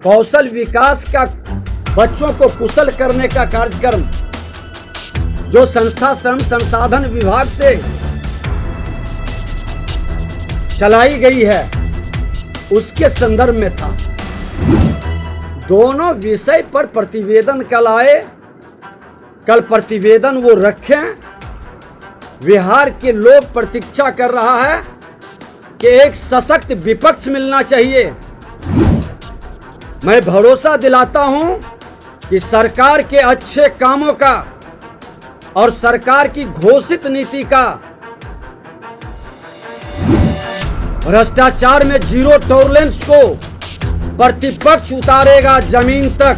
कौशल विकास का, बच्चों को कुशल करने का कार्यक्रम जो संस्था श्रम संसाधन विभाग से चलाई गई है उसके संदर्भ में था। दोनों विषय पर प्रतिवेदन कल आए। कल प्रतिवेदन वो रखें। बिहार के लोग प्रतीक्षा कर रहा है कि एक सशक्त विपक्ष मिलना चाहिए। मैं भरोसा दिलाता हूं कि सरकार के अच्छे कामों का और सरकार की घोषित नीति का, भ्रष्टाचार में जीरो टॉलरेंस को प्रतिपक्ष उतारेगा जमीन तक,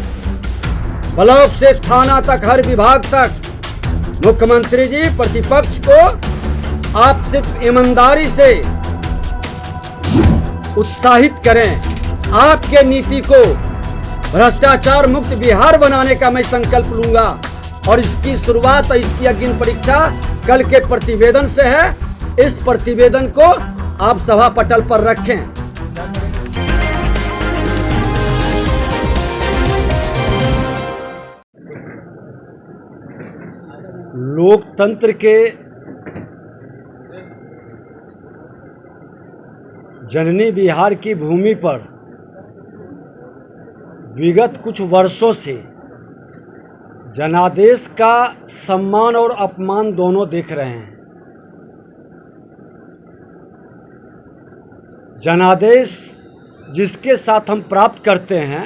ब्लॉक से थाना तक, हर विभाग तक। मुख्यमंत्री जी, प्रतिपक्ष को आप सिर्फ ईमानदारी से उत्साहित करें। आपके नीति को भ्रष्टाचार मुक्त बिहार बनाने का मैं संकल्प लूंगा और इसकी शुरुआत, इसकी अग्नि परीक्षा कल के प्रतिवेदन से है। इस प्रतिवेदन को आप सभा पटल पर रखें। लोकतंत्र के जननी बिहार की भूमि पर विगत कुछ वर्षों से जनादेश का सम्मान और अपमान दोनों देख रहे हैं। जनादेश जिसके साथ हम प्राप्त करते हैं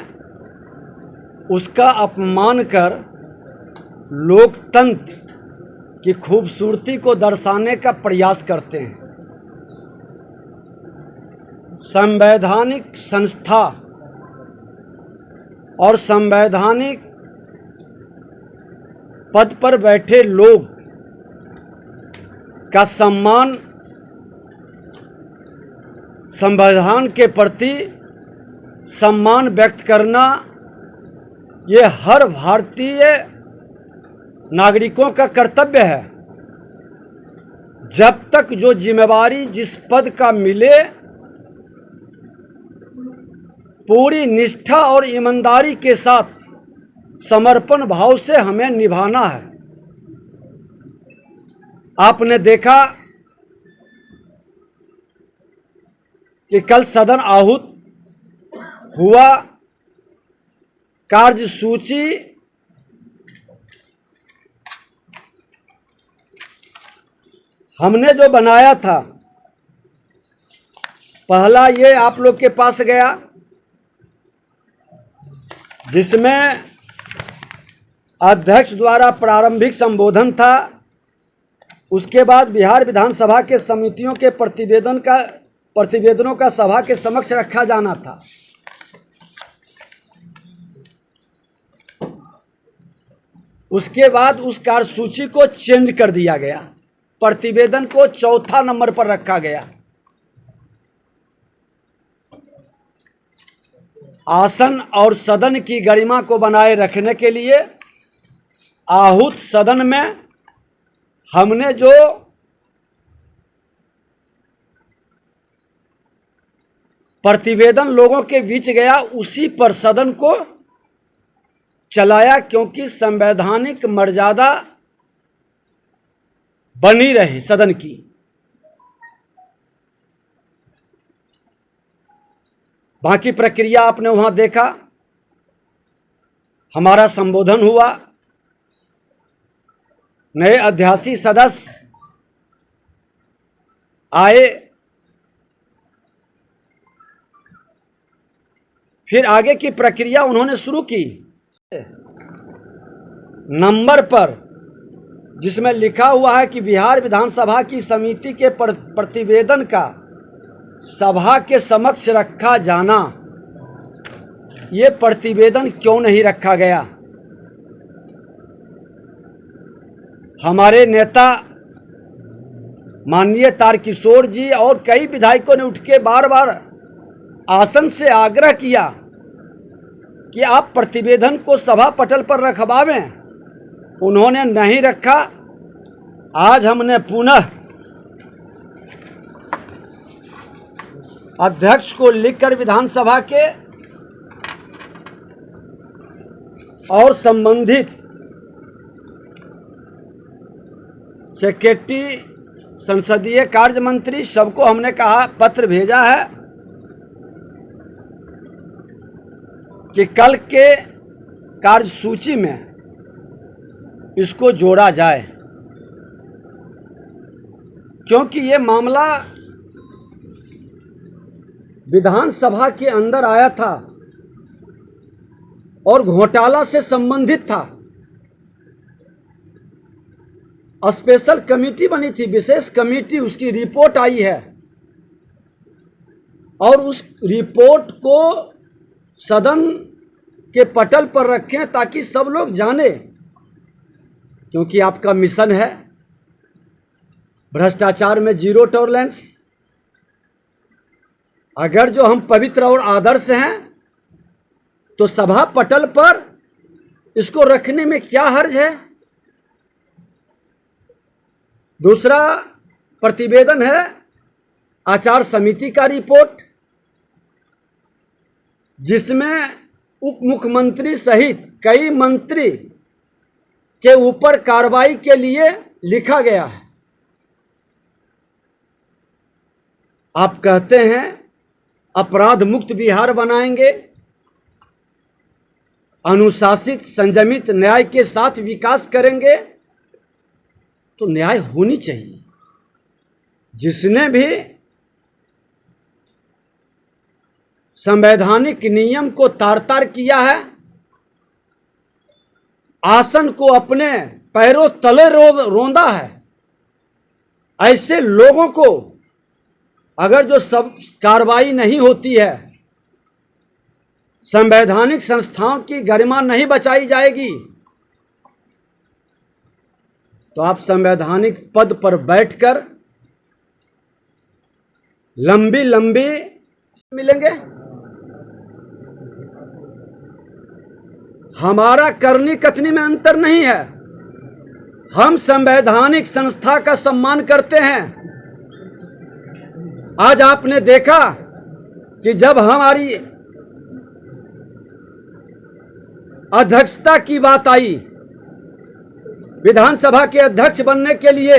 उसका अपमान कर लोकतंत्र की खूबसूरती को दर्शाने का प्रयास करते हैं। संवैधानिक संस्था और संवैधानिक पद पर बैठे लोग का सम्मान, संविधान के प्रति सम्मान व्यक्त करना, ये हर भारतीय नागरिकों का कर्तव्य है। जब तक जो जिम्मेवारी जिस पद का मिले, पूरी निष्ठा और ईमानदारी के साथ समर्पण भाव से हमें निभाना है। आपने देखा कि कल सदन आहूत हुआ। कार्यसूची हमने जो बनाया था, पहला ये आप लोग के पास गया जिसमें अध्यक्ष द्वारा प्रारंभिक संबोधन था। उसके बाद बिहार विधानसभा के समितियों के प्रतिवेदनों का सभा के समक्ष रखा जाना था। उसके बाद उस कार्यसूची को चेंज कर दिया गया, प्रतिवेदन को चौथा नंबर पर रखा गया। आसन और सदन की गरिमा को बनाए रखने के लिए आहूत सदन में हमने जो प्रतिवेदन लोगों के बीच गया उसी पर सदन को चलाया, क्योंकि संवैधानिक मर्यादा बनी रहे सदन की। बाकी प्रक्रिया आपने वहां देखा। हमारा संबोधन हुआ, नए अध्यासी सदस्य आए, फिर आगे की प्रक्रिया उन्होंने शुरू की। नंबर पर जिसमें लिखा हुआ है कि बिहार विधानसभा की समिति के प्रतिवेदन का सभा के समक्ष रखा जाना, ये प्रतिवेदन क्यों नहीं रखा गया? हमारे नेता माननीय तारकिशोर जी और कई विधायकों ने उठ के बार बार आसन से आग्रह किया कि आप प्रतिवेदन को सभा पटल पर रखवावें। उन्होंने नहीं रखा। आज हमने पुनः अध्यक्ष को लिखकर विधानसभा के और संबंधित सेक्रेटरी, संसदीय कार्य मंत्री सबको हमने कहा, पत्र भेजा है कि कल के कार्यसूची में इसको जोड़ा जाए, क्योंकि ये मामला विधानसभा के अंदर आया था और घोटाला से संबंधित था। स्पेशल कमेटी बनी थी, विशेष कमेटी, उसकी रिपोर्ट आई है और उस रिपोर्ट को सदन के पटल पर रखें ताकि सब लोग जाने, क्योंकि आपका मिशन है भ्रष्टाचार में जीरो टॉलरेंस। अगर जो हम पवित्र और आदर्श हैं तो सभा पटल पर इसको रखने में क्या हर्ज है। दूसरा प्रतिवेदन है आचार समिति का रिपोर्ट, जिसमें उप मुख्यमंत्री सहित कई मंत्री के ऊपर कार्रवाई के लिए लिखा गया है। आप कहते हैं अपराध मुक्त बिहार बनाएंगे, अनुशासित संयमित न्याय के साथ विकास करेंगे, तो न्याय होनी चाहिए। जिसने भी संवैधानिक नियम को तार तार किया है, आसन को अपने पैरों तले रौंदा है, ऐसे लोगों को अगर जो सब कार्रवाई नहीं होती है, संवैधानिक संस्थाओं की गरिमा नहीं बचाई जाएगी, तो आप संवैधानिक पद पर बैठकर लंबी लंबी मिलेंगे। हमारा करनी कथनी में अंतर नहीं है। हम संवैधानिक संस्था का सम्मान करते हैं। आज आपने देखा कि जब हमारी अध्यक्षता की बात आई, विधानसभा के अध्यक्ष बनने के लिए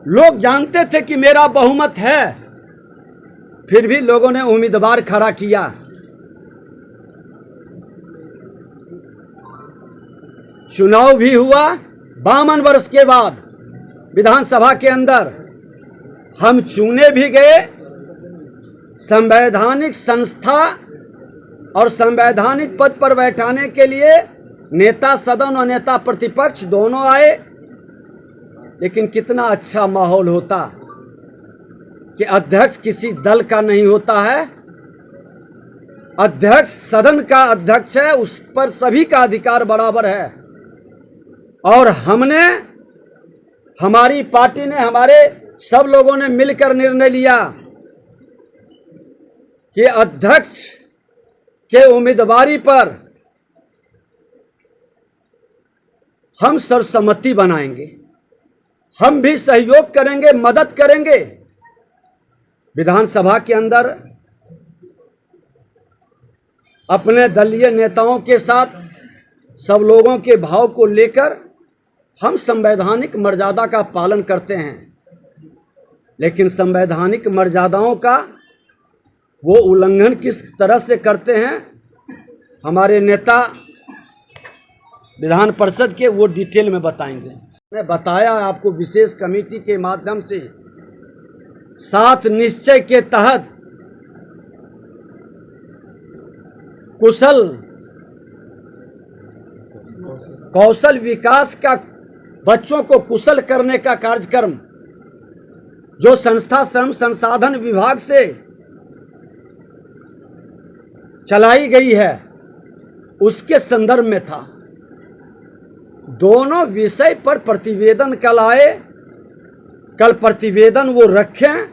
लोग जानते थे कि मेरा बहुमत है, फिर भी लोगों ने उम्मीदवार खड़ा किया। चुनाव भी हुआ 52 वर्ष के बाद विधानसभा के अंदर, हम चुने भी गए। संवैधानिक संस्था और संवैधानिक पद पर बैठाने के लिए नेता सदन और नेता प्रतिपक्ष दोनों आए, लेकिन कितना अच्छा माहौल होता कि अध्यक्ष किसी दल का नहीं होता है, अध्यक्ष सदन का अध्यक्ष है, उस पर सभी का अधिकार बराबर है। और हमने, हमारी पार्टी ने, हमारे सब लोगों ने मिलकर निर्णय लिया कि अध्यक्ष के उम्मीदवारी पर हम सर्वसम्मति बनाएंगे, हम भी सहयोग करेंगे, मदद करेंगे। विधानसभा के अंदर अपने दलीय नेताओं के साथ सब लोगों के भाव को लेकर हम संवैधानिक मर्यादा का पालन करते हैं, लेकिन संवैधानिक मर्यादाओं का वो उल्लंघन किस तरह से करते हैं, हमारे नेता विधान परिषद के वो डिटेल में बताएंगे। मैंने बताया आपको, विशेष कमेटी के माध्यम से 7 निश्चय के तहत कौशल विकास का, बच्चों को कुशल करने का कार्यक्रम जो संस्था श्रम संसाधन विभाग से चलाई गई है, उसके संदर्भ में था। दोनों विषय पर प्रतिवेदन कल आए, कल प्रतिवेदन वो रखें।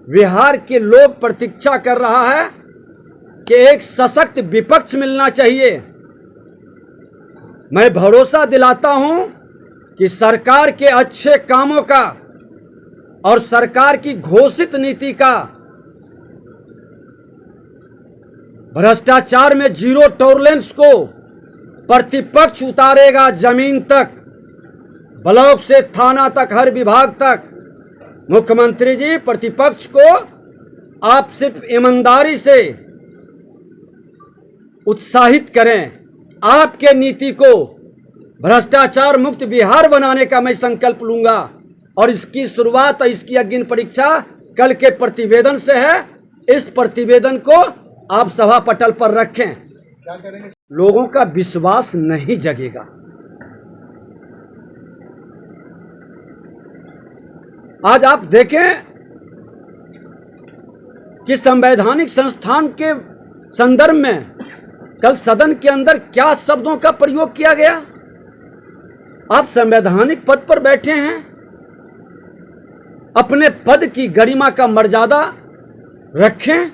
बिहार के लोग प्रतीक्षा कर रहा है कि एक सशक्त विपक्ष मिलना चाहिए। मैं भरोसा दिलाता हूं कि सरकार के अच्छे कामों का और सरकार की घोषित नीति का भ्रष्टाचार में जीरो टॉलरेंस को प्रतिपक्ष उतारेगा जमीन तक, ब्लॉक से थाना तक, हर विभाग तक। मुख्यमंत्री जी, प्रतिपक्ष को आप सिर्फ ईमानदारी से उत्साहित करें। आपके नीति को भ्रष्टाचार मुक्त बिहार बनाने का मैं संकल्प लूंगा और इसकी शुरुआत, इसकी अग्नि परीक्षा कल के प्रतिवेदन से है। इस प्रतिवेदन को आप सभा पटल पर रखें। क्या करेंगे? लोगों का विश्वास नहीं जगेगा। आज आप देखें कि संवैधानिक संस्थान के संदर्भ में कल सदन के अंदर क्या शब्दों का प्रयोग किया गया। आप संवैधानिक पद पर बैठे हैं, अपने पद की गरिमा का मर्यादा रखें,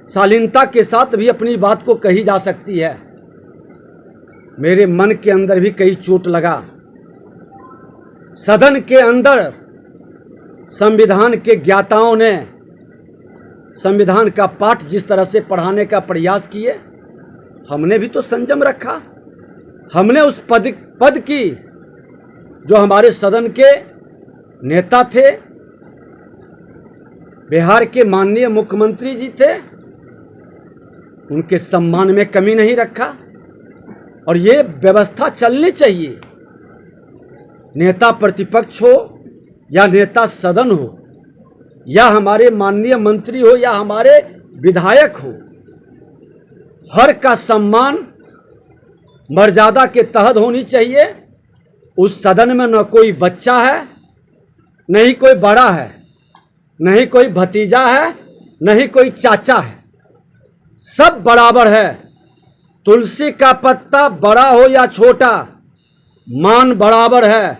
शालीनता के साथ भी अपनी बात को कही जा सकती है। मेरे मन के अंदर भी कई चोट लगा। सदन के अंदर संविधान के ज्ञाताओं ने संविधान का पाठ जिस तरह से पढ़ाने का प्रयास किए, हमने भी तो संयम रखा। हमने उस पद की, जो हमारे सदन के नेता थे, बिहार के माननीय मुख्यमंत्री जी थे, उनके सम्मान में कमी नहीं रखा। और ये व्यवस्था चलनी चाहिए। नेता प्रतिपक्ष हो या नेता सदन हो या हमारे माननीय मंत्री हो या हमारे विधायक हो, हर का सम्मान मर्यादा के तहत होनी चाहिए। उस सदन में न कोई बच्चा है, नहीं कोई बड़ा है, नहीं कोई भतीजा है, नहीं कोई चाचा है, सब बराबर है। तुलसी का पत्ता बड़ा हो या छोटा, मान बराबर है।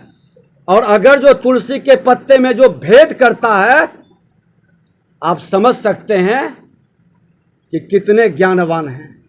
और अगर जो तुलसी के पत्ते में जो भेद करता है, आप समझ सकते हैं कि कितने ज्ञानवान हैं।